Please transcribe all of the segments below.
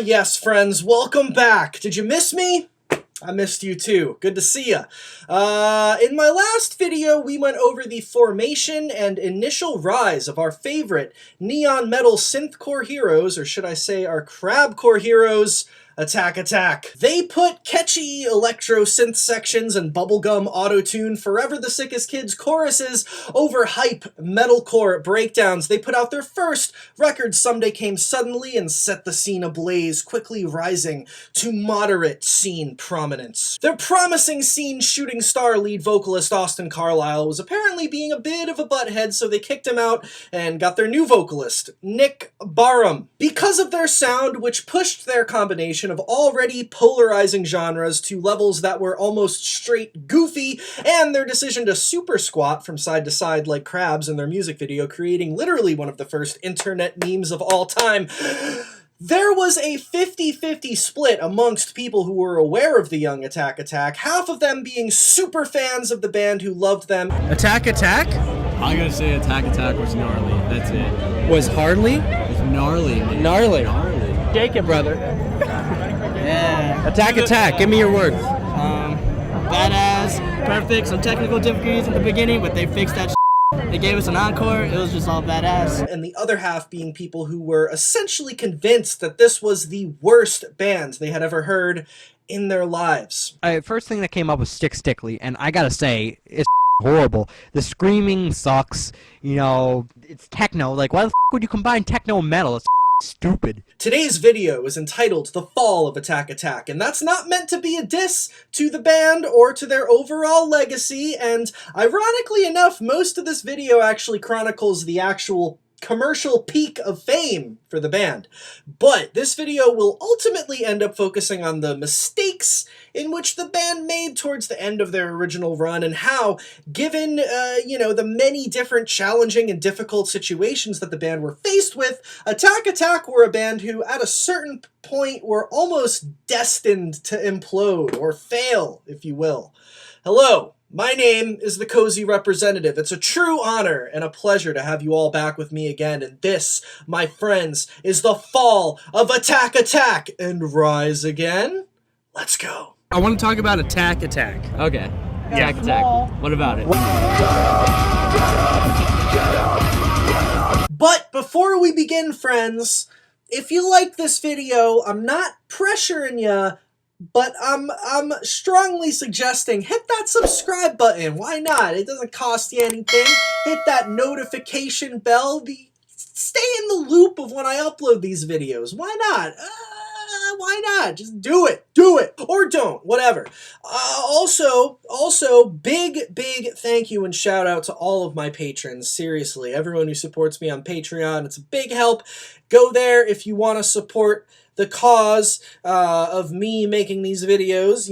Yes, friends, welcome back. Did you miss me? I missed you too. Good to see ya. In my last video, we went over the formation and initial rise of our favorite neon metal synthcore heroes, or should I say our crabcore heroes, Attack Attack. They put catchy electro synth sections and bubblegum auto-tune Forever the Sickest Kids choruses over hype metalcore breakdowns. They put out their first record, Someday Came Suddenly, and set the scene ablaze, quickly rising to moderate scene prominence. Their promising scene shooting star lead vocalist Austin Carlisle was apparently being a bit of a butthead, so they kicked him out and got their new vocalist, Nick Barham. Because of their sound, which pushed their combination of already polarizing genres to levels that were almost straight goofy, and their decision to super squat from side to side like crabs in their music video, creating literally one of the first internet memes of all time, there was a 50-50 split amongst people who were aware of the young Attack Attack, half of them being super fans of the band who loved them. Attack Attack? I'm gonna say Attack Attack was gnarly. That's it. Was Hardly? It was gnarly, man. Gnarly. Gnarly. Take it, brother. Yeah. Attack Attack, give me your words. Badass, perfect, some technical difficulties at the beginning, but they fixed that shit. They gave us an encore, it was just all badass. And the other half being people who were essentially convinced that this was the worst band they had ever heard in their lives. First thing that came up was Stick Stickly, and I gotta say, it's horrible. The screaming sucks, you know, it's techno. Like, why the would you combine techno and metal? It's stupid. Today's video is entitled The Fall of Attack Attack, and that's not meant to be a diss to the band or to their overall legacy, and ironically enough, most of this video actually chronicles the actual commercial peak of fame for the band. But this video will ultimately end up focusing on the mistakes in which the band made towards the end of their original run, and how, given, the many different challenging and difficult situations that the band were faced with, Attack Attack were a band who, at a certain point, were almost destined to implode, or fail, if you will. Hello. My name is the Cozy Representative. It's a true honor and a pleasure to have you all back with me again, and this, my friends, is the fall of Attack Attack and Rise Again. Let's go. I want to talk about Attack Attack. Okay. Attack Attack. What about it? But before we begin, friends, if you like this video, I'm not pressuring you, but I'm strongly suggesting hit that subscribe button. Why not? It doesn't cost you anything. Hit that notification bell. Stay in the loop of when I upload these videos. Why not? Why not? Just do it. Do it. Or don't. Whatever. Also, big thank you and shout out to all of my patrons. Seriously, everyone who supports me on Patreon. It's a big help. Go there if you want to support the cause of me making these videos,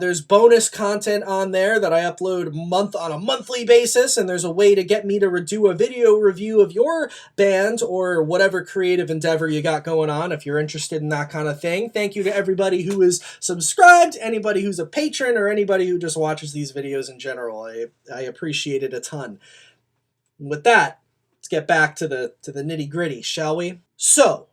there's bonus content on there that I upload on a monthly basis, and there's a way to get me to do a video review of your band or whatever creative endeavor you got going on if you're interested in that kind of thing. Thank you to everybody who is subscribed, anybody who's a patron, or anybody who just watches these videos in general. I appreciate it a ton. With that, let's get back to the nitty-gritty, shall we? So,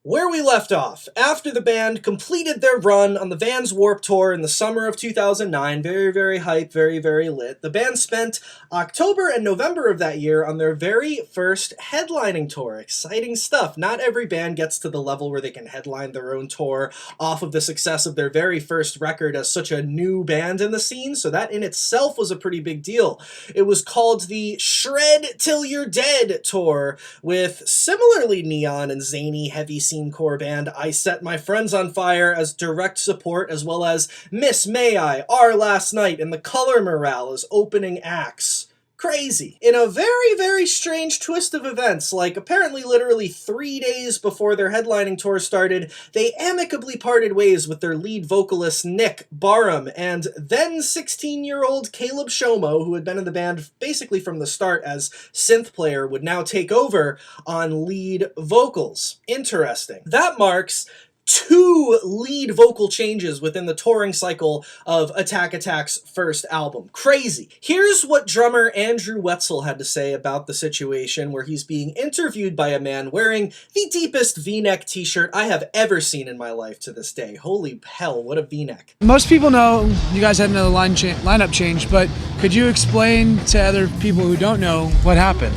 where we left off, after the band completed their run on the Vans Warped Tour in the summer of 2009, very, very hype, very, very lit, the band spent October and November of that year on their very first headlining tour. Exciting stuff. Not every band gets to the level where they can headline their own tour off of the success of their very first record as such a new band in the scene, so that in itself was a pretty big deal. It was called the Shred Till You're Dead Tour, with similarly neon and zany heavy scene core band I Set My Friends on Fire as direct support, as well as Miss May I, Our Last Night, and The Color Morale as opening acts. Crazy. In a very, very strange twist of events, like apparently literally 3 days before their headlining tour started, they amicably parted ways with their lead vocalist Nick Barham and then 16-year-old Caleb Shomo, who had been in the band basically from the start as synth player, would now take over on lead vocals. Interesting. That marks 2 lead vocal changes within the touring cycle of Attack Attack's first album. Crazy. Here's what drummer Andrew Wetzel had to say about the situation, where he's being interviewed by a man wearing the deepest V-neck t-shirt I have ever seen in my life to this day. Holy hell, what a V-neck. Most people know you guys had another lineup change, but could you explain to other people who don't know what happened?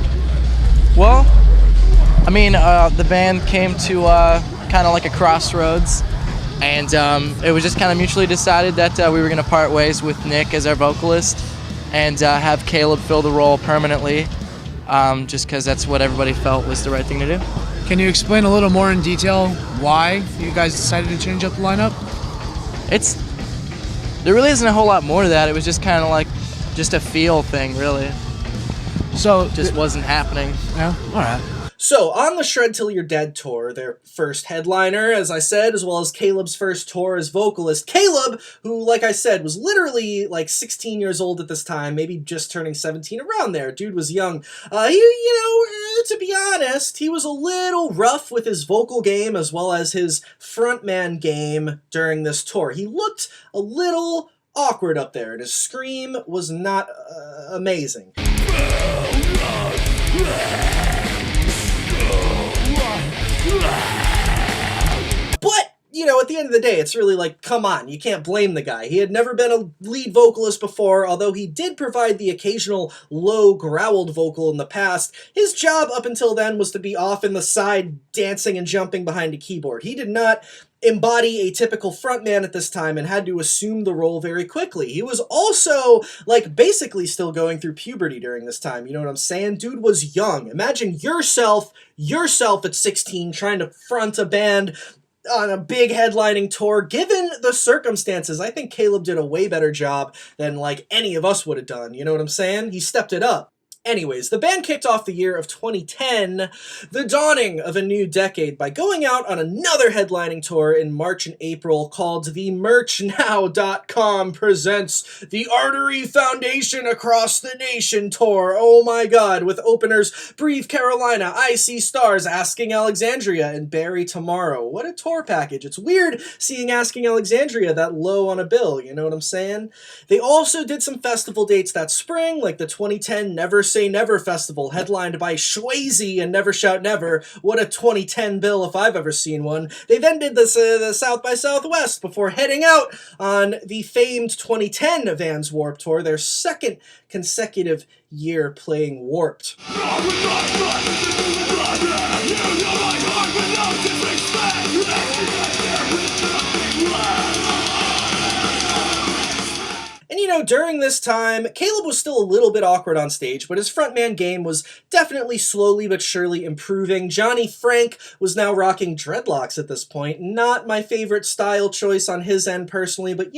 Well, I mean, the band came to kind of like a crossroads, and it was just kind of mutually decided that we were going to part ways with Nick as our vocalist and have Caleb fill the role permanently, just because that's what everybody felt was the right thing to do. Can you explain a little more in detail why you guys decided to change up the lineup? There really isn't a whole lot more to that. It was just kind of like just a feel thing, really. So Just wasn't happening. Yeah, all right. So, on the Shred Till You're Dead tour, their first headliner, as I said, as well as Caleb's first tour as vocalist, Caleb, who, like I said, was literally like 16 years old at this time, maybe just turning 17, around there. Dude was young. To be honest, he was a little rough with his vocal game as well as his frontman game during this tour. He looked a little awkward up there, and his scream was not amazing. But, at the end of the day, it's really like, come on, you can't blame the guy. He had never been a lead vocalist before, although he did provide the occasional low growled vocal in the past. His job up until then was to be off in the side, dancing and jumping behind a keyboard. He did not embody a typical frontman at this time and had to assume the role very quickly. He was also, basically still going through puberty during this time, you know what I'm saying? Dude was young. Imagine yourself at 16 trying to front a band on a big headlining tour. Given the circumstances, I think Caleb did a way better job than, any of us would have done, you know what I'm saying? He stepped it up. Anyways, the band kicked off the year of 2010, the dawning of a new decade, by going out on another headlining tour in March and April called the MerchNow.com presents the Artery Foundation Across the Nation Tour. Oh my god, with openers Breathe Carolina, I See Stars, Asking Alexandria, and Bury Tomorrow. What a tour package. It's weird seeing Asking Alexandria that low on a bill, you know what I'm saying? They also did some festival dates that spring, like the 2010 Never Say Never Festival, headlined by Swayze and Never Shout Never. What a 2010 bill if I've ever seen one. They then did the South by Southwest before heading out on the famed 2010 Vans Warped Tour, their second consecutive year playing Warped. And during this time, Caleb was still a little bit awkward on stage, but his frontman game was definitely slowly but surely improving. Johnny Franck was now rocking dreadlocks at this point. Not my favorite style choice on his end personally, but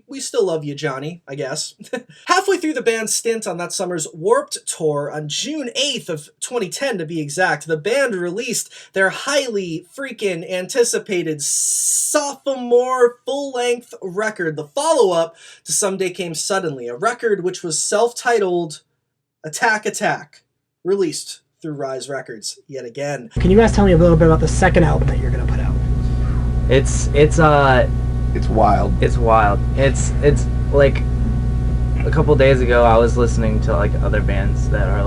we still love you, Johnny, I guess. Halfway through the band's stint on that summer's Warped Tour, on June 8th of 2010 to be exact, the band released their highly freaking anticipated sophomore full-length record, the follow-up to Someday Came Suddenly, a record which was self-titled Attack Attack, released through Rise Records yet again. Can you guys tell me a little bit about the second album that you're gonna put out? It's wild. It's wild. It's like a couple days ago I was listening to other bands that are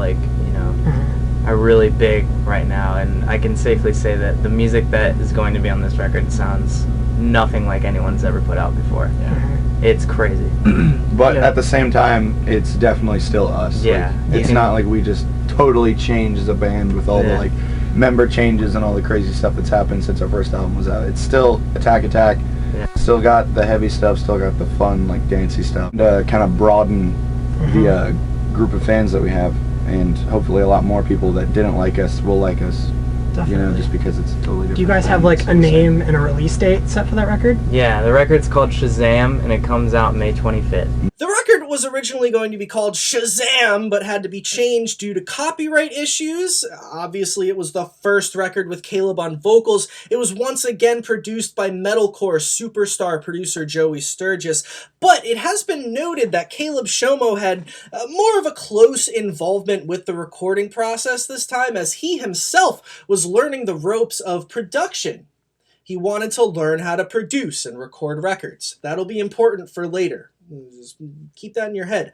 are really big right now, and I can safely say that the music that is going to be on this record sounds nothing like anyone's ever put out before. Yeah. It's crazy. But at the same time, it's definitely still us. Yeah. It's not like we just totally changed as a band with all the member changes and all the crazy stuff that's happened since our first album was out. It's still Attack Attack. Yeah. Still got the heavy stuff, still got the fun, dancey stuff. To kind of broaden the group of fans that we have, and hopefully a lot more people that didn't like us will like us. Definitely. Just because it's totally different. Do you guys have a name and a release date set for that record? Yeah, the record's called Shazam, and it comes out May 25th. The record was originally going to be called Shazam, but had to be changed due to copyright issues. Obviously, it was the first record with Caleb on vocals. It was once again produced by metalcore superstar producer Joey Sturgis, but it has been noted that Caleb Shomo had more of a close involvement with the recording process this time, as he himself was learning the ropes of production. He wanted to learn how to produce and record records. That'll be important for later. Just keep that in your head.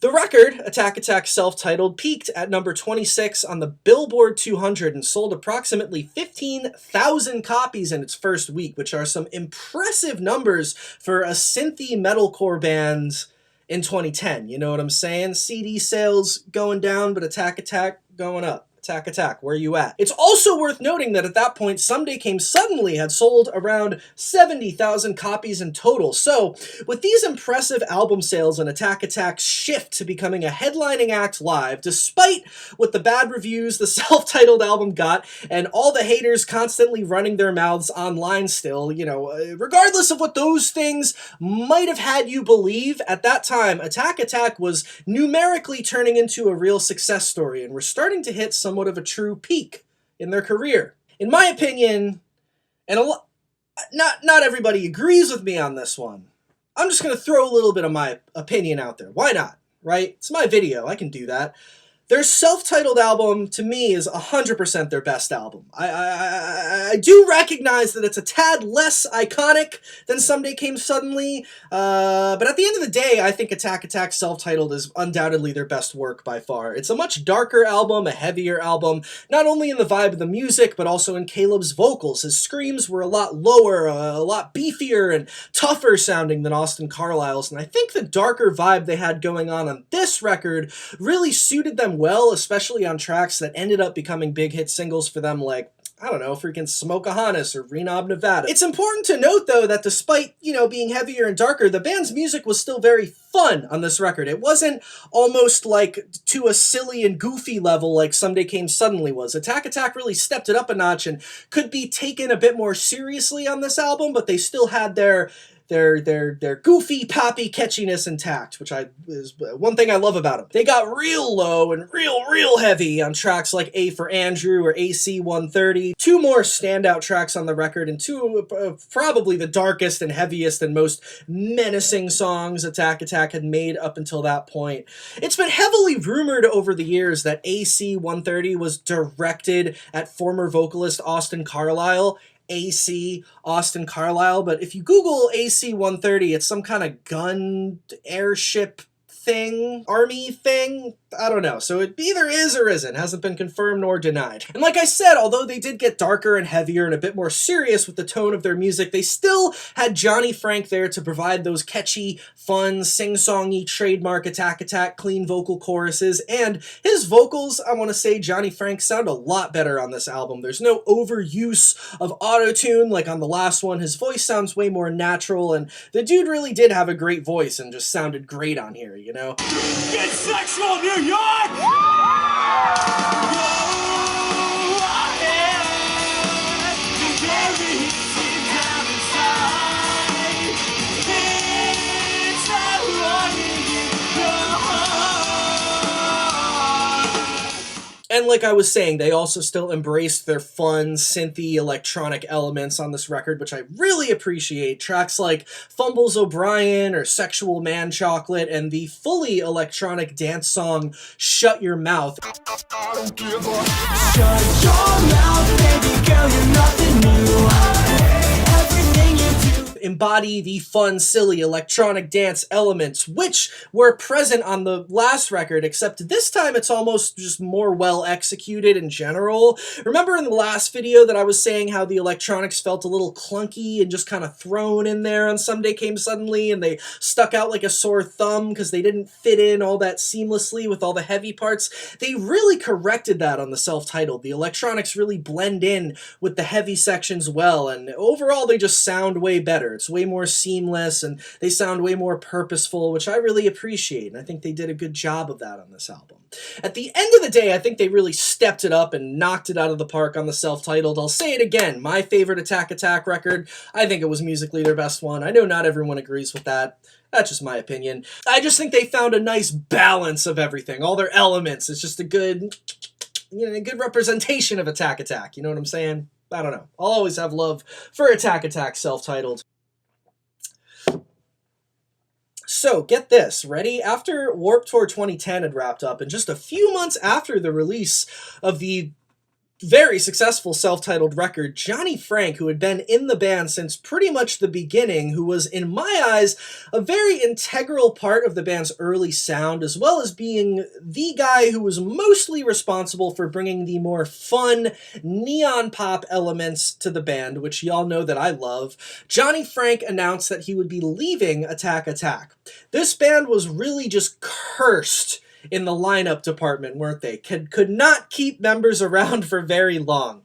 The record, Attack Attack self-titled, peaked at number 26 on the Billboard 200 and sold approximately 15,000 copies in its first week, which are some impressive numbers for a synthy metalcore band in 2010. You know what I'm saying? CD sales going down, but Attack Attack going up. Attack Attack, where you at? It's also worth noting that at that point, Someday Came Suddenly had sold around 70,000 copies in total. So, with these impressive album sales and Attack Attack's shift to becoming a headlining act live, despite what the bad reviews the self-titled album got, and all the haters constantly running their mouths online still, you know, regardless of what those things might have had you believe, at that time, Attack Attack was numerically turning into a real success story, and we're starting to hit somewhat of a true peak in their career. In my opinion, and not everybody agrees with me on this one, I'm just going to throw a little bit of my opinion out there. Why not, right? It's my video. I can do that. Their self-titled album, to me, is 100% their best album. I do recognize that it's a tad less iconic than Someday Came Suddenly, but at the end of the day, I think Attack Attack self-titled is undoubtedly their best work by far. It's a much darker album, a heavier album, not only in the vibe of the music, but also in Caleb's vocals. His screams were a lot lower, a lot beefier and tougher sounding than Austin Carlisle's, and I think the darker vibe they had going on this record really suited them well, especially on tracks that ended up becoming big hit singles for them, like, I don't know, freaking Smokeahanas or Renob, Nevada. It's important to note, though, that despite, you know, being heavier and darker, the band's music was still very fun on this record. It wasn't almost like to a silly and goofy level like Someday Came Suddenly was. Attack Attack really stepped it up a notch and could be taken a bit more seriously on this album, but they still had their goofy, poppy catchiness intact, which is one thing I love about them. They got real low and real heavy on tracks like A for Andrew or AC 130. Two more standout tracks on the record, and two probably the darkest and heaviest and most menacing songs Attack Attack had made up until that point. It's been heavily rumored over the years that AC 130 was directed at former vocalist Austin Carlisle. AC Austin Carlisle, but if you Google AC 130, it's some kind of gun airship thing, army thing, I don't know. So it either is or isn't, hasn't been confirmed nor denied. And like I said, although they did get darker and heavier and a bit more serious with the tone of their music, they still had Johnny Franck there to provide those catchy, fun, sing-songy, trademark Attack Attack, clean vocal choruses, and his vocals, I want to say Johnny Franck sound a lot better on this album. There's no overuse of auto-tune like on the last one. His voice sounds way more natural, and the dude really did have a great voice and just sounded great on here, you know? Get sexual, New York! And like I was saying, they also still embraced their fun, synthy, electronic elements on this record, which I really appreciate. Tracks like Fumbles O'Brien or Sexual Man Chocolate and the fully electronic dance song Shut Your Mouth. I don't give a shut your mouth, baby girl, you're nothing new. Everything you do Embody the fun, silly, electronic dance elements, which were present on the last record, except this time it's almost just more well executed in general. Remember in the last video that I was saying how the electronics felt a little clunky and just kind of thrown in there on Someday Came Suddenly, and they stuck out like a sore thumb because they didn't fit in all that seamlessly with all the heavy parts? They really corrected that on the self-titled. The electronics really blend in with the heavy sections well, and overall they just sound way better. It's way more seamless, and they sound way more purposeful, which I really appreciate, and I think they did a good job of that on this album. At the end of the day, I think they really stepped it up and knocked it out of the park on the self-titled. I'll say it again, my favorite Attack Attack record. I think it was musically their best one. I know not everyone agrees with that. That's just my opinion. I just think they found a nice balance of everything, all their elements. It's just a good, a good representation of Attack Attack. You know what I'm saying? I don't know. I'll always have love for Attack Attack self-titled. So, get this, ready? After Warped Tour 2010 had wrapped up, and just a few months after the release of the very successful self-titled record, Johnny Franck, who had been in the band since pretty much the beginning, who was, in my eyes, a very integral part of the band's early sound, as well as being the guy who was mostly responsible for bringing the more fun neon pop elements to the band, which y'all know that I love. Johnny Franck announced that he would be leaving Attack Attack. This band was really just cursed in the lineup department, weren't they? Could not keep members around for very long.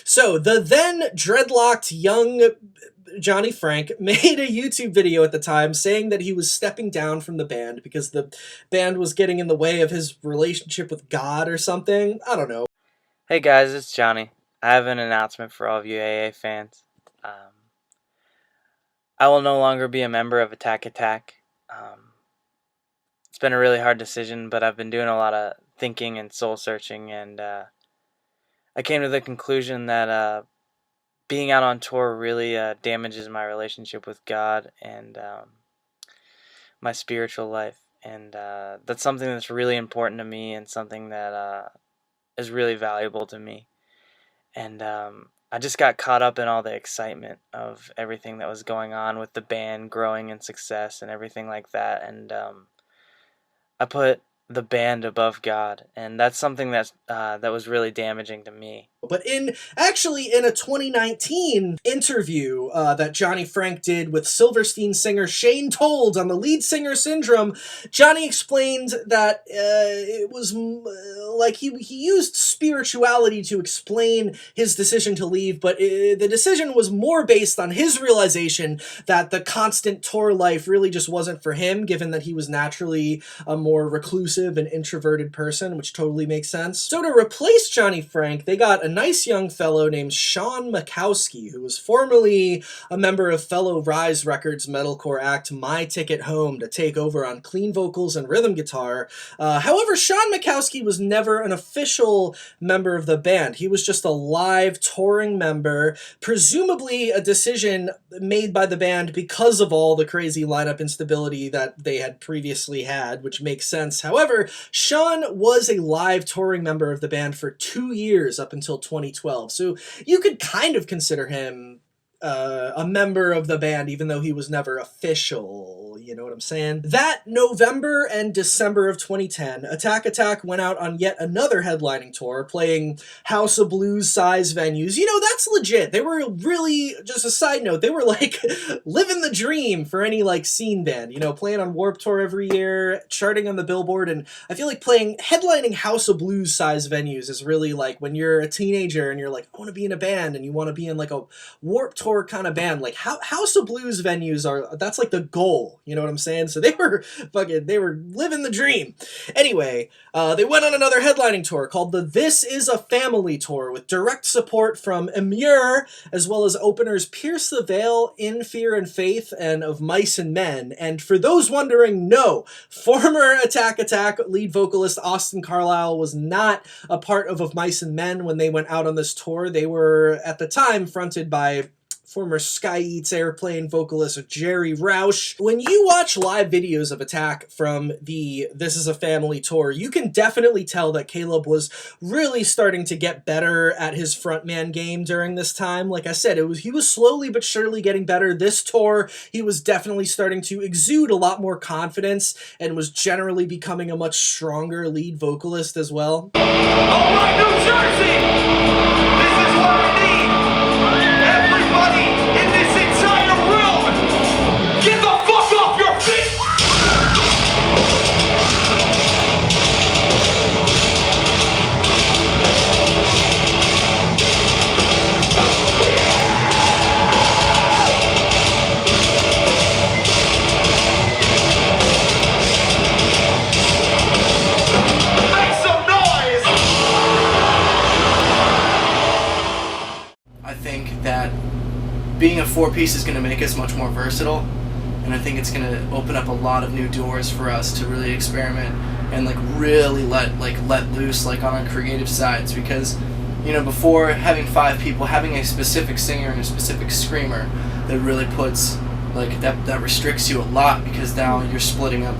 So the then dreadlocked young Johnny Franck made a YouTube video at the time saying that he was stepping down from the band because the band was getting in the way of his relationship with God or something. I don't know. Hey guys, it's Johnny. I have an announcement for all of you AA fans. I will no longer be a member of Attack Attack. It's been a really hard decision, but I've been doing a lot of thinking and soul searching, and I came to the conclusion that being out on tour really damages my relationship with God and my spiritual life, and that's something that's really important to me and something that is really valuable to me. And I just got caught up in all the excitement of everything that was going on with the band growing in success and everything like that, and I put the band above God, and that's something that was really damaging to me. But in a 2019 interview that Johnny Franck did with Silverstein singer Shane Told on the Lead Singer Syndrome, Johnny explained that it was like he used spirituality to explain his decision to leave, but the decision was more based on his realization that the constant tour life really just wasn't for him, given that he was naturally a more reclusive and introverted person, which totally makes sense. So to replace Johnny Franck, they got a nice young fellow named Sean Makowski, who was formerly a member of fellow Rise Records metalcore act My Ticket Home, to take over on clean vocals and rhythm guitar. However, Sean Makowski was never an official member of the band. He was just a live touring member, presumably a decision made by the band because of all the crazy lineup instability that they had previously had, which makes sense. However, Sean was a live touring member of the band for 2 years up until 2012, so you could kind of consider him a member of the band, even though he was never official, you know what I'm saying? That November and December of 2010, Attack Attack went out on yet another headlining tour, playing House of Blues size venues. You know, that's legit. They were really, just a side note, they were like living the dream for any like scene band, you know, playing on Warped Tour every year, charting on the Billboard, and I feel like headlining House of Blues size venues is really like when you're a teenager and you're like, I want to be in a band, and you want to be in like a Warped Tour kind of band, like House of Blues venues that's like the goal, you know what I'm saying? So they were living the dream. Anyway, they went on another headlining tour called the This Is a Family Tour, with direct support from Emmure, as well as openers Pierce the Veil, In Fear and Faith, and Of Mice and Men. And for those wondering, no, former Attack Attack lead vocalist Austin Carlisle was not a part of Mice and Men when they went out on this tour. They were, at the time, fronted by former Sky Eats Airplane vocalist Jerry Roush. When you watch live videos of Attack from the This Is a Family tour, you can definitely tell that Caleb was really starting to get better at his frontman game during this time. Like I said, he was slowly but surely getting better. This tour, he was definitely starting to exude a lot more confidence and was generally becoming a much stronger lead vocalist as well. All right, New Jersey, this is what I need. Everybody in this entire room, get the fuck off your feet! Make some noise! I think that being a four-piece is going to make us much more versatile, and I think it's going to open up a lot of new doors for us to really experiment and like really let loose like on our creative sides, because you know, before having 5 people, having a specific singer and a specific screamer, that really puts like that restricts you a lot, because now you're splitting up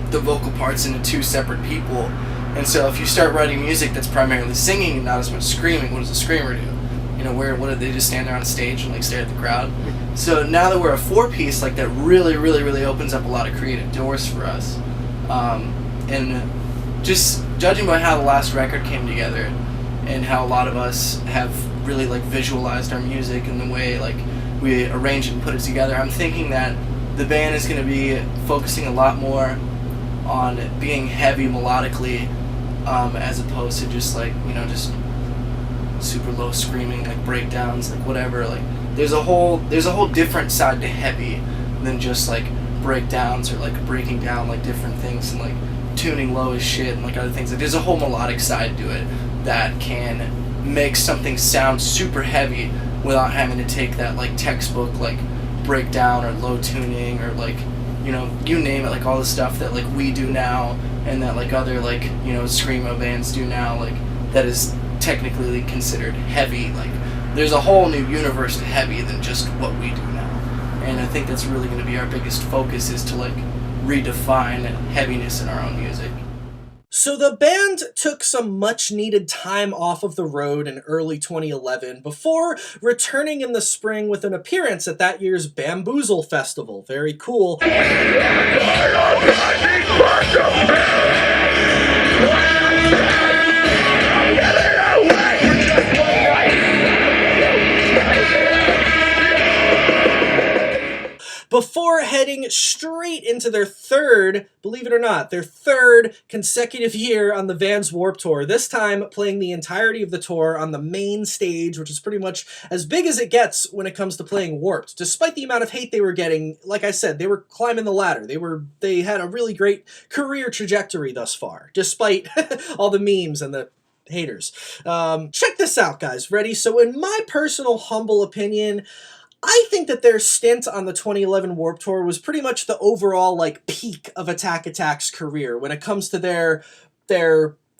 the vocal parts into 2 separate people, And so if you start writing music that's primarily singing and not as much screaming, what does a screamer do? You know, what do they just stand there on stage and like stare at the crowd? So now that we're a 4-piece, like that really opens up a lot of creative doors for us. And just judging by how the last record came together and how a lot of us have really like visualized our music and the way like we arrange and put it together, I'm thinking that the band is going to be focusing a lot more on being heavy melodically, as opposed to just like, you know, just super low screaming, like breakdowns, like whatever. Like there's a whole different side to heavy than just like breakdowns or like breaking down like different things and like tuning low as shit and like other things. Like there's a whole melodic side to it that can make something sound super heavy without having to take that like textbook like breakdown or low tuning or like, you know, you name it, like all the stuff that like we do now and that like other like, you know, screamo bands do now, like that is technically considered heavy. Like there's a whole new universe to heavy than just what we do now. And I think that's really going to be our biggest focus, is to like redefine heaviness in our own music. So the band took some much-needed time off of the road in early 2011 before returning in the spring with an appearance at that year's Bamboozle Festival. Very cool. Before heading straight into their third, believe it or not, their third consecutive year on the Vans Warped Tour, this time playing the entirety of the tour on the main stage, which is pretty much as big as it gets when it comes to playing Warped. Despite the amount of hate they were getting, like I said, they were climbing the ladder. They had a really great career trajectory thus far, despite all the memes and the haters. Check this out, guys. Ready? So in my personal humble opinion, I think that their stint on the 2011 Warped Tour was pretty much the overall like peak of Attack Attack's career when it comes to their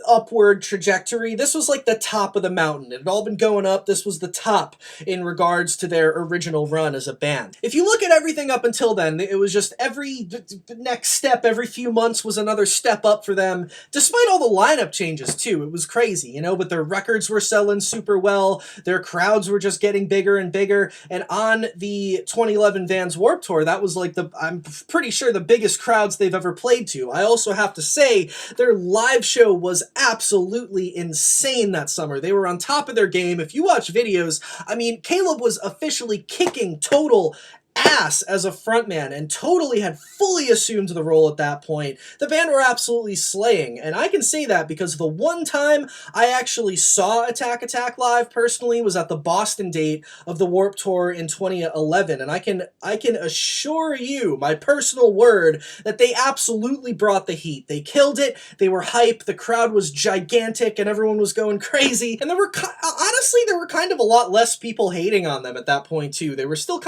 upward trajectory. This was like the top of the mountain. It had all been going up. This was the top in regards to their original run as a band. If you look at everything up until then, it was just every next step, every few months was another step up for them, despite all the lineup changes too. It was crazy, you know, but their records were selling super well. Their crowds were just getting bigger and bigger. And on the 2011 Vans Warped Tour, that was like I'm pretty sure the biggest crowds they've ever played to. I also have to say their live show was absolutely insane that summer. They were on top of their game. If you watch videos, I mean, Caleb was officially kicking total ass as a frontman and totally had fully assumed the role at that point. The band were absolutely slaying, and I can say that because the one time I actually saw Attack Attack live personally was at the Boston date of the Warped Tour in 2011, and I can assure you, my personal word, that they absolutely brought the heat. They killed it. They were hype. The crowd was gigantic, and everyone was going crazy. And honestly, there were kind of a lot less people hating on them at that point too. They were still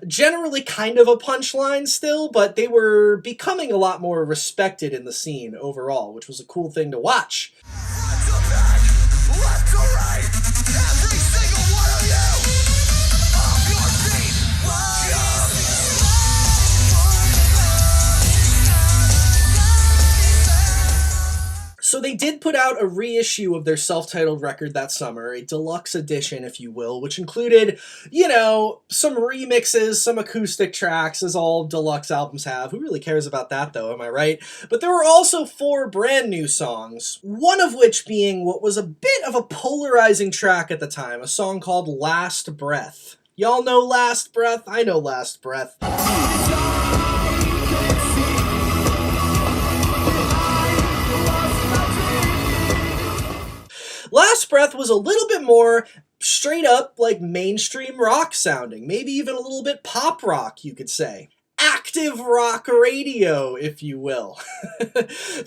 generally kind of a punchline still, but they were becoming a lot more respected in the scene overall, which was a cool thing to watch. Front to back, left to right, every single one of you, off your feet, So they did put out a reissue of their self-titled record that summer, a deluxe edition, if you will, which included, you know, some remixes, some acoustic tracks, as all deluxe albums have. Who really cares about that, though, am I right? But there were also 4 brand new songs, one of which being what was a bit of a polarizing track at the time, a song called Last Breath. Y'all know Last Breath? I know Last Breath. Last Breath was a little bit more straight up like mainstream rock sounding, maybe even a little bit pop rock, you could say. Active rock radio, if you will.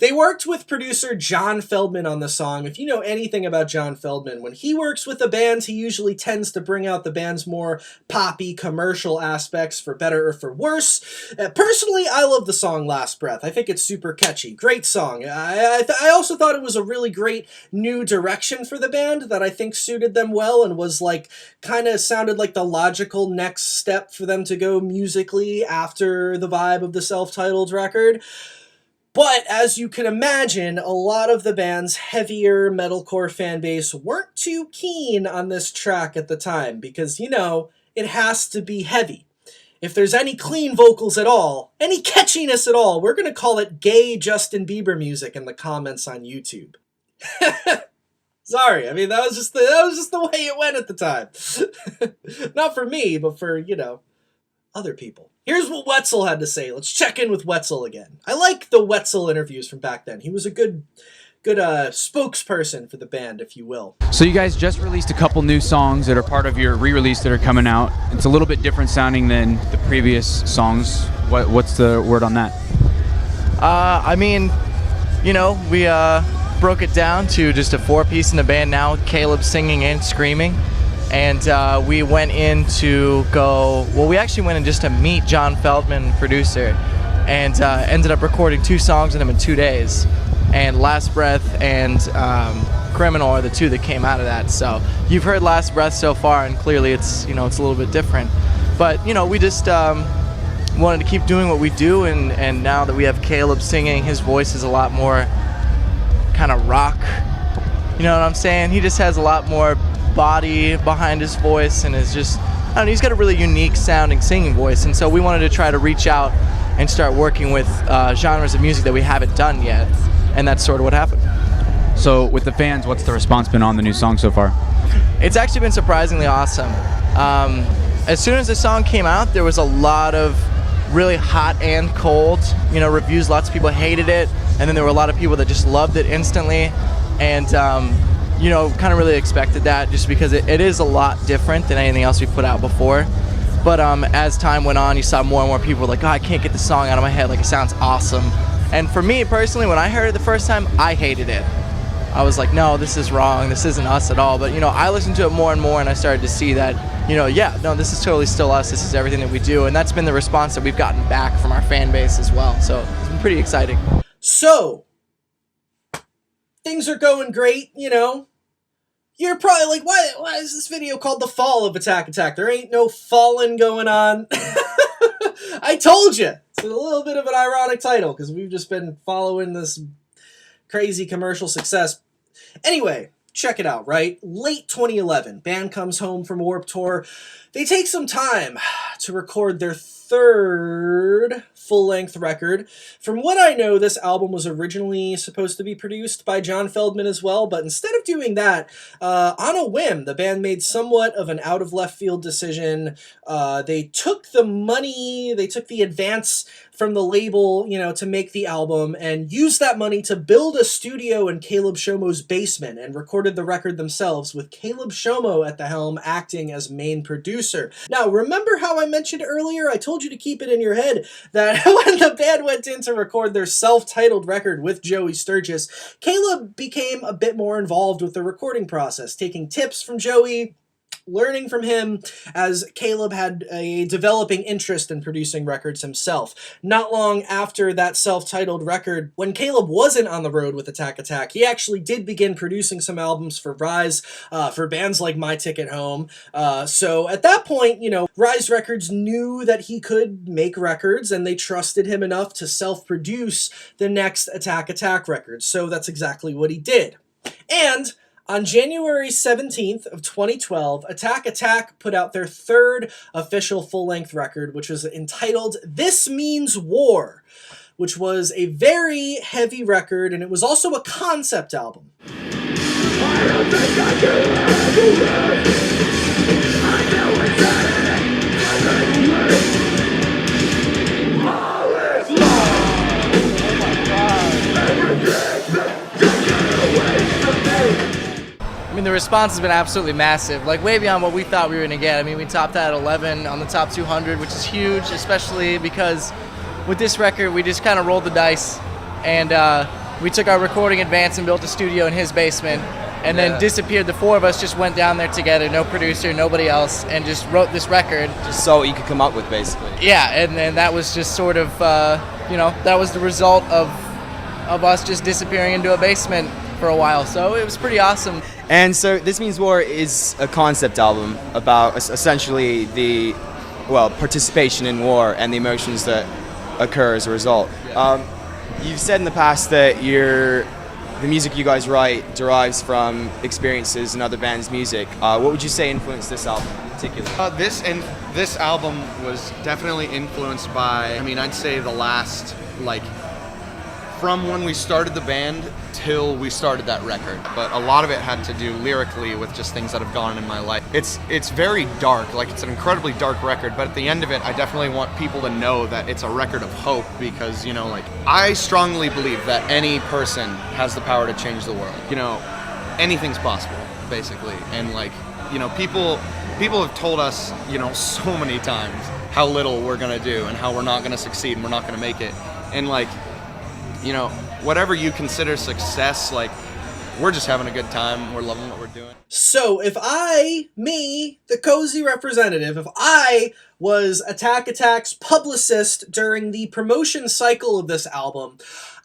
They worked with producer John Feldman on the song. If you know anything about John Feldman, when he works with a band, he usually tends to bring out the band's more poppy, commercial aspects, for better or for worse. Personally, I love the song Last Breath. I think it's super catchy. Great song. I also thought it was a really great new direction for the band that I think suited them well and was like, kind of sounded like the logical next step for them to go musically after the vibe of the self-titled record. But as you can imagine, a lot of the band's heavier metalcore fan base weren't too keen on this track at the time because, you know, it has to be heavy. If there's any clean vocals at all, any catchiness at all, we're going to call it gay Justin Bieber music in the comments on YouTube. Sorry, I mean, that was just the way it went at the time. Not for me, but for, you know, other people. Here's what Wetzel had to say. Let's check in with Wetzel again. I like the Wetzel interviews from back then. He was a good spokesperson for the band, if you will. So you guys just released a couple new songs that are part of your re-release that are coming out. It's a little bit different sounding than the previous songs. What's the word on that? I mean, you know, we broke it down to just a 4-piece in the band now, with Caleb singing and screaming. And we went in to we actually went in just to meet John Feldman, producer, and ended up recording 2 songs with him in 2 days. And Last Breath and Criminal are the 2 that came out of that. So you've heard Last Breath so far, and clearly it's, you know, it's a little bit different. But, you know, we just wanted to keep doing what we do, and now that we have Caleb singing, his voice is a lot more kind of rock. You know what I'm saying? He just has a lot more body behind his voice, and is just, I don't know, he's got a really unique sounding singing voice. And so we wanted to try to reach out and start working with genres of music that we haven't done yet. And that's sort of what happened. So with the fans, what's the response been on the new song so far? It's actually been surprisingly awesome. As soon as the song came out, there was a lot of really hot and cold, you know, reviews. Lots of people hated it, and then there were a lot of people that just loved it instantly. And you know, kind of really expected that, just because it is a lot different than anything else we've put out before. But as time went on, you saw more and more people were like, oh, I can't get the song out of my head, like, it sounds awesome. And for me personally, when I heard it the first time, I hated it. I was like, no, this is wrong, this isn't us at all. But, you know, I listened to it more and more, and I started to see that, you know, yeah, no, this is totally still us, this is everything that we do. And that's been the response that we've gotten back from our fan base as well. So it's been pretty exciting. So, things are going great, you know. You're probably like, why is this video called The Fall of Attack Attack? There ain't no falling going on. I told you. It's a little bit of an ironic title because we've just been following this crazy commercial success. Anyway, check it out, right? Late 2011, band comes home from Warped Tour. They take some time to record their 3rd full-length record. From what I know, this album was originally supposed to be produced by John Feldman as well, but instead of doing that, on a whim, the band made somewhat of an out-of-left-field decision. They took the money, they took the advance from the label, you know, to make the album, and used that money to build a studio in Caleb Shomo's basement, and recorded the record themselves, with Caleb Shomo at the helm acting as main producer. Now, remember how I mentioned earlier, I told you to keep it in your head, that when the band went in to record their self-titled record with Joey Sturgis, Caleb became a bit more involved with the recording process, taking tips from Joey, learning from him, as Caleb had a developing interest in producing records himself. Not long after that self-titled record, when Caleb wasn't on the road with Attack Attack, he actually did begin producing some albums for Rise, for bands like My Ticket Home. So at that point, you know, Rise Records knew that he could make records, and they trusted him enough to self-produce the next Attack Attack record. So that's exactly what he did. And on January 17th of 2012, Attack Attack put out their 3rd official full-length record, which was entitled This Means War, which was a very heavy record, and it was also a concept album. I don't think I can I know I mean, the response has been absolutely massive, like way beyond what we thought we were going to get. I mean, we topped that at 11 on the top 200, which is huge, especially because with this record, we just kind of rolled the dice, and we took our recording advance and built a studio in his basement, and then disappeared. The 4 of us just went down there together, no producer, nobody else, and just wrote this record. Just so you could come up with, basically. Yeah, and that was just sort of, you know, that was the result of us just disappearing into a basement for a while, so it was pretty awesome. And so This Means War is a concept album about essentially the, well, participation in war and the emotions that occur as a result. you've said in the past that the music you guys write derives from experiences in other bands' music. What would you say influenced this album in particular? This album was definitely influenced by, I mean, I'd say the last, like, from when we started the band till we started that record. But a lot of it had to do lyrically with just things that have gone on in my life. It's very dark, like it's an incredibly dark record, but at the end of it, I definitely want people to know that it's a record of hope because, you know, like, I strongly believe that any person has the power to change the world. You know, anything's possible, basically. And, like, you know, people have told us, you know, so many times how little we're gonna do and how we're not gonna succeed and we're not gonna make it. And, like, you know, whatever you consider success, like, we're just having a good time. We're loving what we're doing. So if me, the cozy representative, if I was Attack Attack's publicist during the promotion cycle of this album,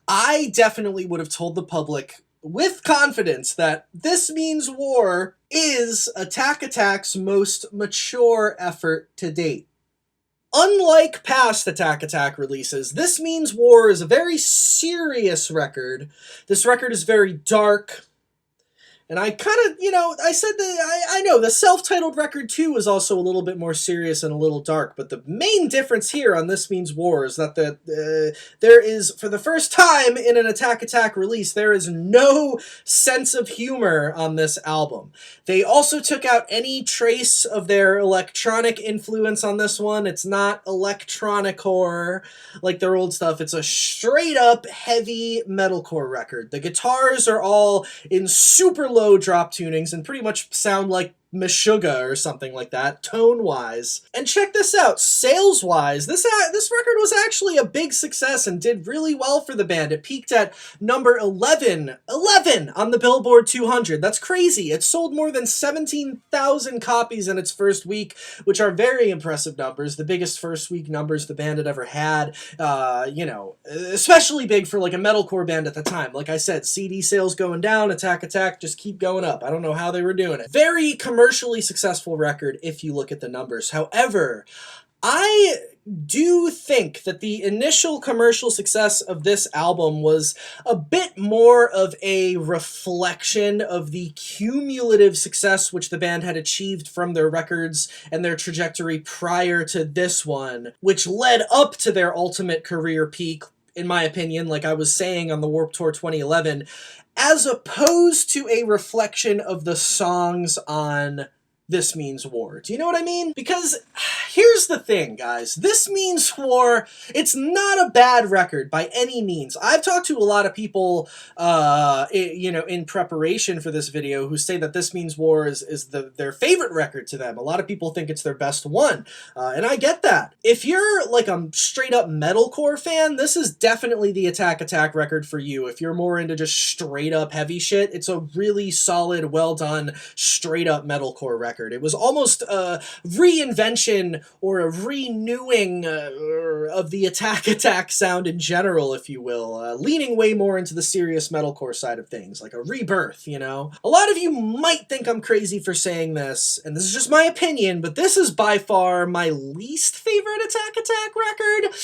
I definitely would have told the public with confidence that This Means War is Attack Attack's most mature effort to date. Unlike past Attack Attack releases, This Means War is a very serious record. This record is very dark. And I kind of, you know, I said that, I know, the self-titled record too is also a little bit more serious and a little dark, but the main difference here on This Means War is that there is, for the first time in an Attack Attack release, there is no sense of humor on this album. They also took out any trace of their electronic influence on this one. It's not electronic horror like their old stuff. It's a straight-up heavy metalcore record. The guitars are all in super low drop tunings and pretty much sound like Meshuggah or something like that, tone-wise. And check this out, sales-wise, this record was actually a big success and did really well for the band. It peaked at number 11 on the Billboard 200. That's crazy. It sold more than 17,000 copies in its first week, which are very impressive numbers, the biggest first week numbers the band had ever had. You know, especially big for like a metalcore band at the time. Like I said, CD sales going down, Attack Attack just keep going up. I don't know how they were doing it. Very commercially successful record if you look at the numbers. However, I do think that the initial commercial success of this album was a bit more of a reflection of the cumulative success which the band had achieved from their records and their trajectory prior to this one, which led up to their ultimate career peak, in my opinion, like I was saying on the Warped Tour 2011, as opposed to a reflection of the songs on This Means War. Do you know what I mean? Because here's the thing, guys. This Means War, it's not a bad record by any means. I've talked to a lot of people, you know, in preparation for this video who say that This Means War is their favorite record to them. A lot of people think it's their best one, and I get that. If you're like a straight-up metalcore fan, this is definitely the Attack Attack record for you. If you're more into just straight-up heavy shit, it's a really solid, well-done, straight-up metalcore record. It was almost a reinvention or a renewing of the Attack Attack sound in general, if you will, leaning way more into the serious metalcore side of things, like a rebirth, you know? A lot of you might think I'm crazy for saying this, and this is just my opinion, but this is by far my least favorite Attack Attack record.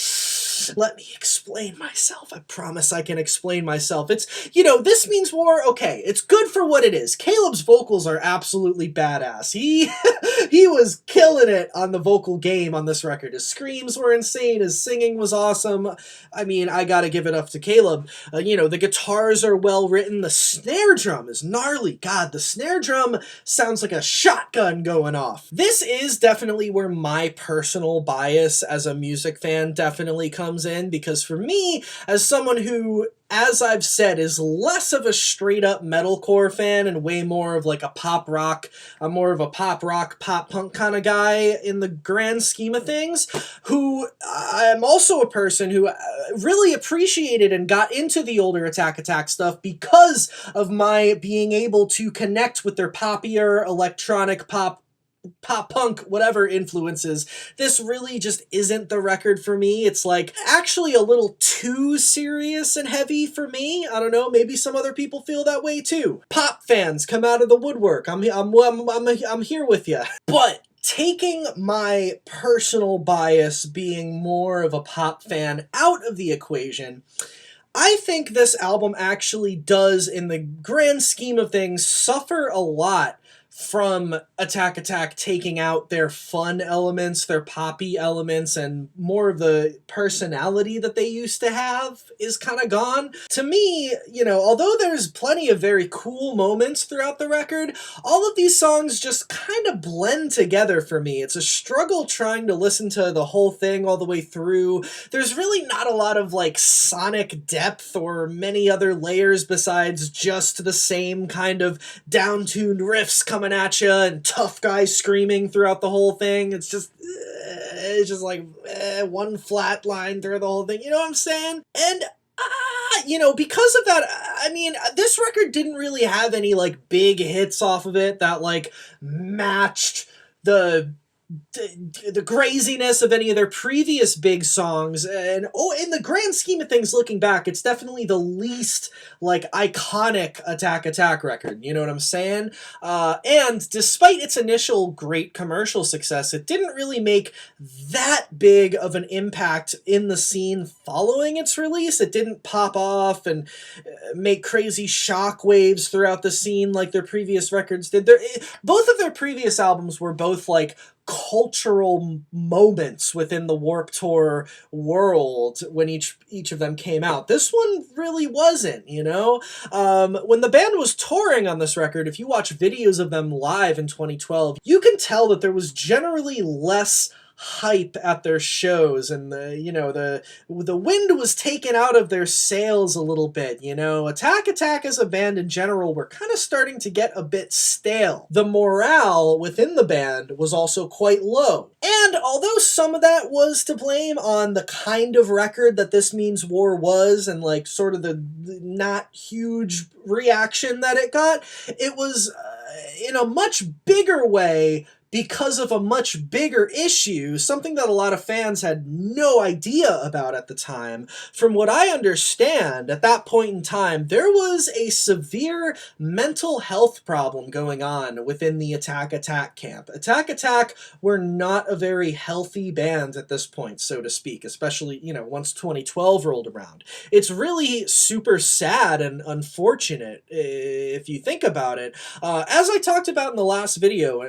Let me explain myself. I promise I can explain myself. It's, you know, This Means War, okay, it's good for what it is. Caleb's vocals are absolutely badass. He was killing it on the vocal game on this record. His screams were insane. His singing was awesome. I mean, I gotta give it up to Caleb. You know, the guitars are well written. The snare drum is gnarly. God, the snare drum sounds like a shotgun going off. This is definitely where my personal bias as a music fan definitely comes in, because for me, as someone who, as I've said, is less of a straight-up metalcore fan and way more of like a pop rock, I'm more of a pop rock, pop punk kind of guy in the grand scheme of things, who I'm also a person who really appreciated and got into the older Attack Attack stuff because of my being able to connect with their poppier electronic pop punk, whatever influences. This really just isn't the record for me. It's like actually a little too serious and heavy for me. I don't know, maybe some other people feel that way too. Pop fans, come out of the woodwork. I'm here with you. But taking my personal bias being more of a pop fan out of the equation, I think this album actually does, in the grand scheme of things, suffer a lot from Attack Attack taking out their fun elements, their poppy elements, and more of the personality that they used to have is kind of gone. To me, you know, although there's plenty of very cool moments throughout the record, all of these songs just kind of blend together for me. It's a struggle trying to listen to the whole thing all the way through. There's really not a lot of like sonic depth or many other layers besides just the same kind of down-tuned riffs coming at you and tough guys screaming throughout the whole thing. It's just like one flat line through the whole thing. You know what I'm saying? And you know, because of that, I mean, this record didn't really have any like big hits off of it that like matched the craziness of any of their previous big songs. And in the grand scheme of things, looking back, it's definitely the least like iconic Attack Attack record, you know what I'm saying? And despite its initial great commercial success, it didn't really make that big of an impact in the scene following its release. It didn't pop off and make crazy shock waves throughout the scene like their previous records did. Both of their previous albums were both like cultural moments within the Warped Tour world when each of them came out. This one really wasn't, you know? When the band was touring on this record, if you watch videos of them live in 2012, you can tell that there was generally less hype at their shows, and the wind was taken out of their sails a little bit, you know. Attack Attack as a band in general were kind of starting to get a bit stale. The morale within the band was also quite low. And although some of that was to blame on the kind of record that This Means War was, and like sort of the not huge reaction that it got, it was in a much bigger way because of a much bigger issue, something that a lot of fans had no idea about at the time. From what I understand, at that point in time, there was a severe mental health problem going on within the Attack Attack camp. Attack Attack were not a very healthy band at this point, so to speak, especially, you know, once 2012 rolled around. It's really super sad and unfortunate if you think about it. As I talked about in the last video,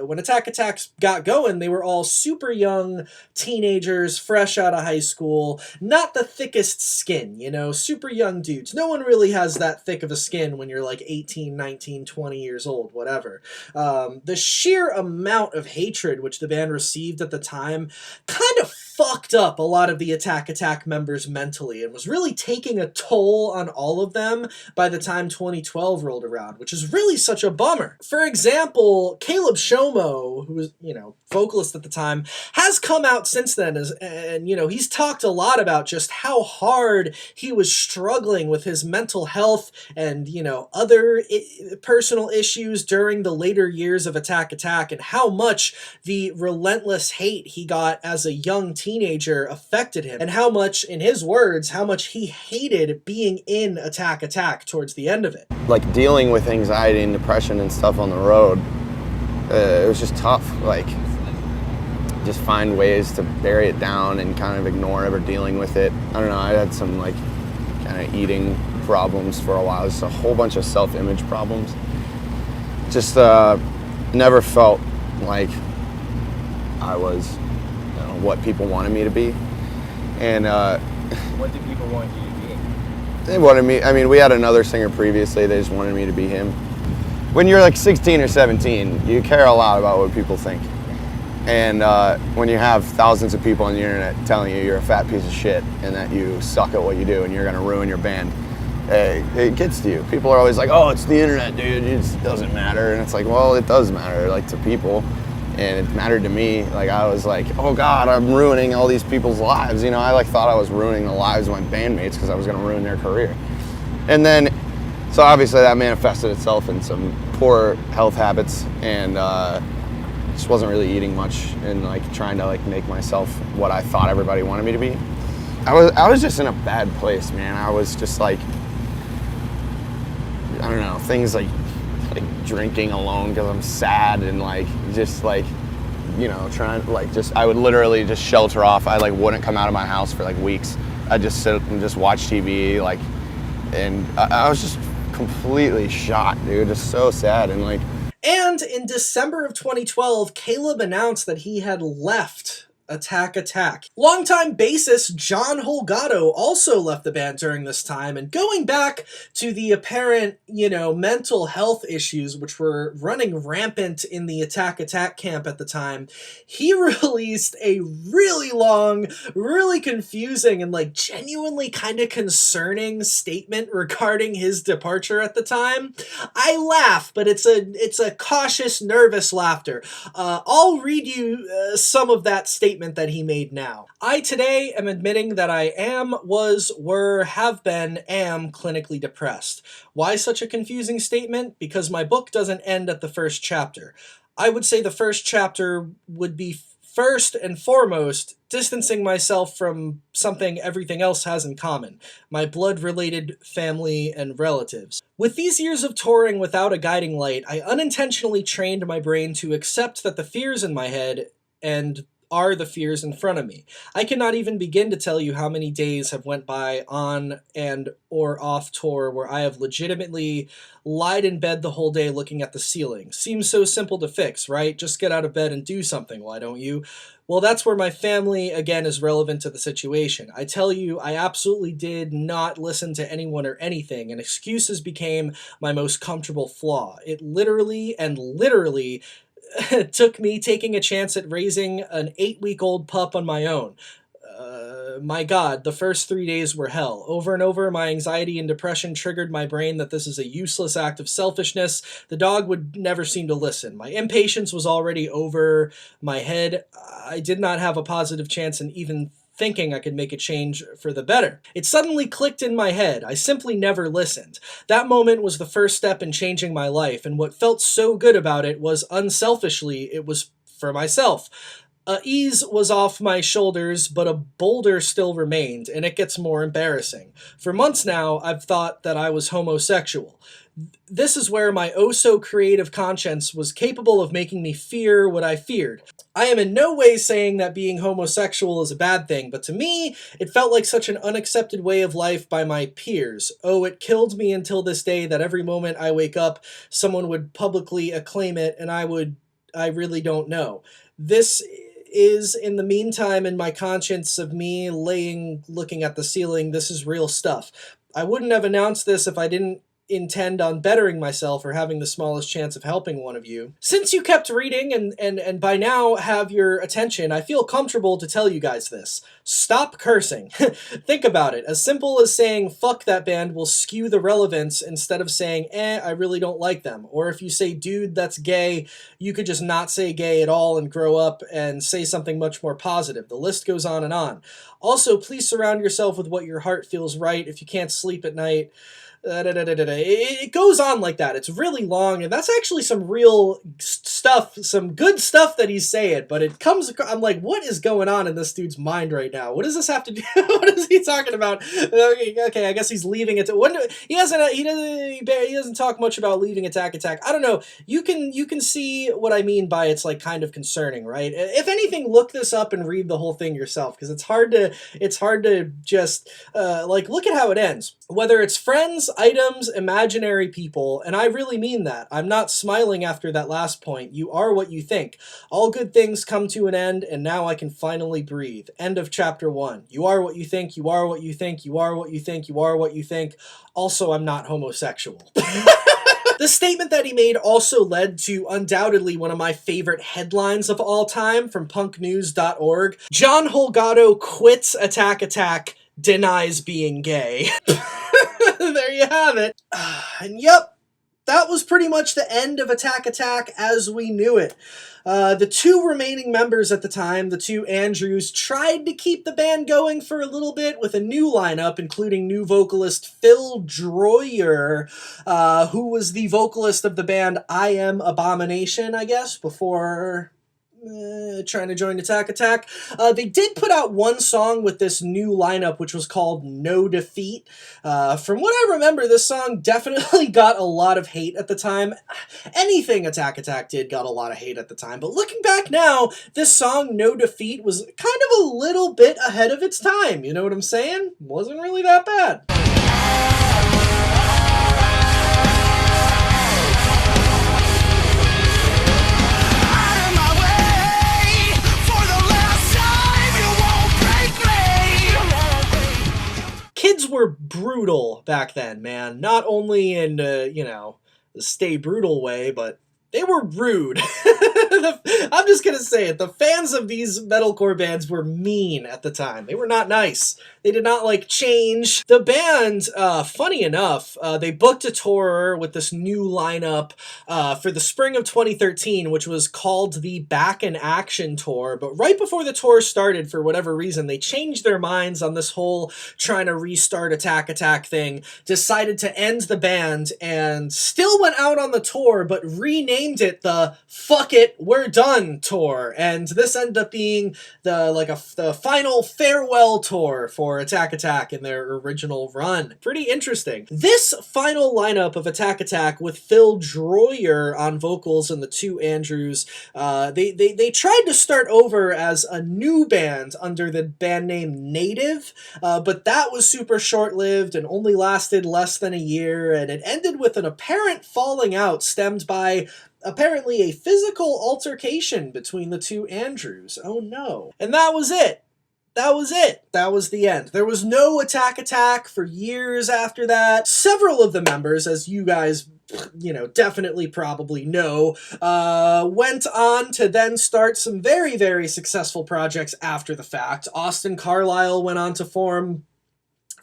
when Attack Attack got going, they were all super young teenagers, fresh out of high school, not the thickest skin, you know, super young dudes. No one really has that thick of a skin when you're like 18, 19, 20 years old, whatever. The sheer amount of hatred which the band received at the time kind of fucked up a lot of the Attack Attack members mentally and was really taking a toll on all of them by the time 2012 rolled around, which is really such a bummer. For example, Caleb Shomo, who was, you know, vocalist at the time, has come out since then and you know, he's talked a lot about just how hard he was struggling with his mental health and, you know, other personal issues during the later years of Attack Attack, and how much the relentless hate he got as a young teenager affected him, and how much, in his words, how much he hated being in Attack Attack towards the end of it. Like dealing with anxiety and depression and stuff on the road, it was just tough. Like, just find ways to bury it down and kind of ignore ever dealing with it. I don't know, I had some like kind of eating problems for a while, just a whole bunch of self-image problems. Just never felt like I was, you know, what people wanted me to be. And What did people want you to be? they wanted me, I mean, we had another singer previously, they just wanted me to be him. When you're like 16 or 17, you care a lot about what people think. And when you have thousands of people on the internet telling you you're a fat piece of shit and that you suck at what you do and you're gonna ruin your band, it gets to you. People are always like, oh, it's the internet, dude, it just doesn't matter. And it's like, well, it does matter, like, to people. And it mattered to me. Like, I was like, oh God, I'm ruining all these people's lives. You know, I like thought I was ruining the lives of my bandmates because I was gonna ruin their career. And then, so obviously that manifested itself in some poor health habits, and just wasn't really eating much and like trying to like make myself what I thought everybody wanted me to be. I was just in a bad place, man. I was just like, I don't know, things like drinking alone because I'm sad, and like just like, you know, trying like just, I would literally just shelter off. I like wouldn't come out of my house for like weeks. I just sit and just watch TV, like, and I was just completely shot, dude. Just so sad, and like. And in December of 2012, Caleb announced that he had left Attack Attack. Longtime bassist John Holgado also left the band during this time, and going back to the apparent, mental health issues which were running rampant in the Attack Attack camp at the time, he released a really long, really confusing, and like genuinely kind of concerning statement regarding his departure at the time. I laugh, but it's a cautious, nervous laughter. I'll read you some of that statement that he made now. I today am admitting that I am, was, were, have been, am clinically depressed. Why such a confusing statement? Because my book doesn't end at the first chapter. I would say the first chapter would be first and foremost distancing myself from something everything else has in common, my blood-related family and relatives. With these years of touring without a guiding light, I unintentionally trained my brain to accept that the fears in my head are the fears in front of me. I cannot even begin to tell you how many days have went by on and or off tour where I have legitimately lied in bed the whole day looking at the ceiling. Seems so simple to fix, right? Just get out of bed and do something, why don't you? Well, that's where my family, again, is relevant to the situation. I tell you, I absolutely did not listen to anyone or anything, and excuses became my most comfortable flaw. It literally took me taking a chance at raising an 8-week-old pup on my own. My God, the first 3 days were hell. Over and over, my anxiety and depression triggered my brain that this is a useless act of selfishness. The dog would never seem to listen. My impatience was already over my head. I did not have a positive chance in even thinking I could make a change for the better. It suddenly clicked in my head. I simply never listened. That moment was the first step in changing my life, and what felt so good about it was unselfishly, it was for myself. Ease was off my shoulders, but a boulder still remained, and it gets more embarrassing. For months now, I've thought that I was homosexual. This is where my oh-so-creative conscience was capable of making me fear what I feared. I am in no way saying that being homosexual is a bad thing, but to me, it felt like such an unaccepted way of life by my peers. Oh, it killed me until this day that every moment I wake up, someone would publicly acclaim it, and I really don't know. This is, in the meantime, in my conscience of me looking at the ceiling. This is real stuff. I wouldn't have announced this if I didn't intend on bettering myself or having the smallest chance of helping one of you. Since you kept reading and by now have your attention, I feel comfortable to tell you guys this. Stop cursing. Think about it. As simple as saying fuck that band will skew the relevance instead of saying I really don't like them. Or if you say dude, that's gay, you could just not say gay at all and grow up and say something much more positive. The list goes on and on. Also, please surround yourself with what your heart feels right. If you can't sleep at night, it goes on like that. It's really long, and that's actually some real stuff, some good stuff that he's saying, but it comes, I'm like, what is going on in this dude's mind right now? What does this have to do? What is he talking about? Okay, I guess he's leaving it. He doesn't talk much about leaving Attack Attack. I don't know. You can see what I mean by it's like kind of concerning, right? If anything, look this up and read the whole thing yourself, because it's hard to just look at how it ends. Whether it's friends, items, imaginary people, and I really mean that. I'm not smiling after that last point. You are what you think. All good things come to an end, and now I can finally breathe. End of chapter 1. You are what you think, you are what you think, you are what you think, you are what you think. Also, I'm not homosexual. The statement that he made also led to undoubtedly one of my favorite headlines of all time from punknews.org. John Holgado quits Attack Attack, denies being gay. There you have it. And yep, that was pretty much the end of Attack Attack as we knew it. The two remaining members at the time, the two Andrews, tried to keep the band going for a little bit with a new lineup, including new vocalist Phil Droyer, who was the vocalist of the band I Am Abomination, I guess, before trying to join Attack Attack. They did put out one song with this new lineup, which was called No Defeat. From what I remember, this song definitely got a lot of hate at the time. Anything Attack Attack did got a lot of hate at the time, but looking back now, this song, No Defeat, was kind of a little bit ahead of its time, you know what I'm saying? Wasn't really that bad. Kids were brutal back then, man. Not only in, you know, the stay brutal way, but they were rude. I'm just gonna say it. The fans of these metalcore bands were mean at the time. They were not nice. They did not like change. The band, funny enough, they booked a tour with this new lineup for the spring of 2013, which was called the Back in Action Tour. But right before the tour started, for whatever reason, they changed their minds on this whole trying to restart Attack Attack thing, decided to end the band, and still went out on the tour, but renamed it the Fuck It, We're Done tour. And this ended up being the final farewell tour for Attack Attack in their original run. Pretty interesting. This final lineup of Attack Attack with Phil Droyer on vocals and the two Andrews, they tried to start over as a new band under the band name Native, but that was super short-lived and only lasted less than a year, and it ended with an apparent falling out stemmed by apparently a physical altercation between the two Andrews. Oh no. And that was it. That was it. That was the end. There was no Attack Attack for years after that. Several of the members, as you guys, you know, definitely probably know, went on to then start some very, very successful projects after the fact. Austin Carlisle went on to form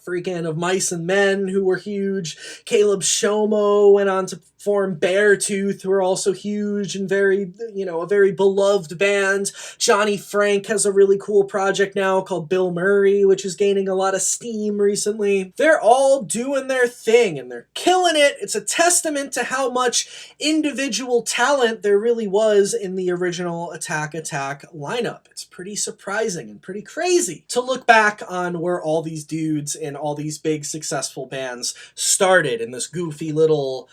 freaking Of Mice and Men, who were huge. Caleb Shomo went on to form Beartooth, who are also huge and very, you know, a very beloved band. Johnny Franck has a really cool project now called Bill Murray, which is gaining a lot of steam recently. They're all doing their thing and they're killing it. It's a testament to how much individual talent there really was in the original Attack Attack lineup. It's pretty surprising and pretty crazy to look back on where all these dudes in all these big successful bands started in this goofy little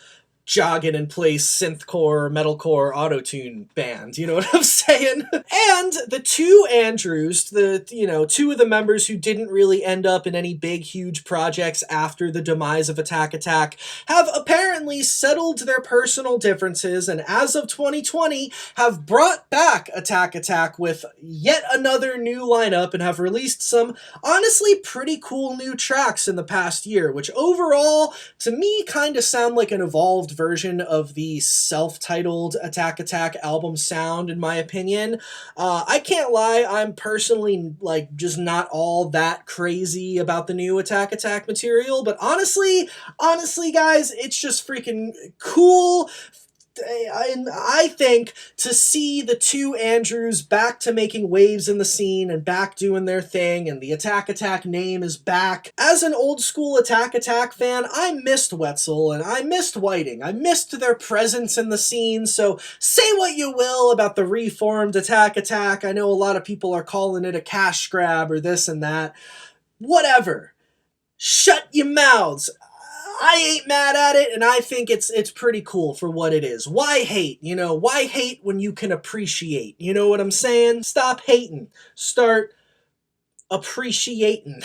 jogging in place synthcore, metalcore, autotune band. You know what I'm saying? And the two Andrews, two of the members who didn't really end up in any big, huge projects after the demise of Attack Attack, have apparently settled their personal differences, and as of 2020, have brought back Attack Attack with yet another new lineup and have released some honestly pretty cool new tracks in the past year, which overall, to me, kind of sound like an evolved version of the self-titled Attack Attack album sound, in my opinion. I can't lie, I'm personally just not all that crazy about the new Attack Attack material, but honestly guys, it's just freaking cool. I think to see the two Andrews back to making waves in the scene and back doing their thing, and the Attack Attack name is back. As an old school Attack Attack fan, I missed Wetzel and I missed Whiting. I missed their presence in the scene, so say what you will about the reformed Attack Attack. I know a lot of people are calling it a cash grab or this and that. Whatever. Shut your mouths. I ain't mad at it, and I think it's pretty cool for what it is. Why hate? You know, why hate when you can appreciate? You know what I'm saying? Stop hating. Start appreciating.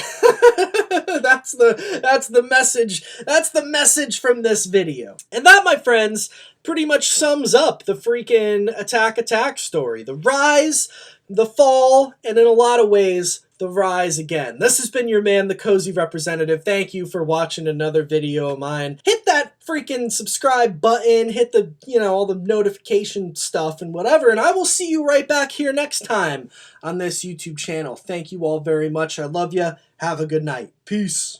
That's the message. That's the message from this video. And that, my friends, pretty much sums up the freaking Attack Attack story. The rise, the fall, and in a lot of ways, the rise again. This has been your man, the Cozy Representative. Thank you for watching another video of mine. Hit that freaking subscribe button, hit the, all the notification stuff and whatever, and I will see you right back here next time on this YouTube channel. Thank you all very much. I love you. Have a good night. Peace.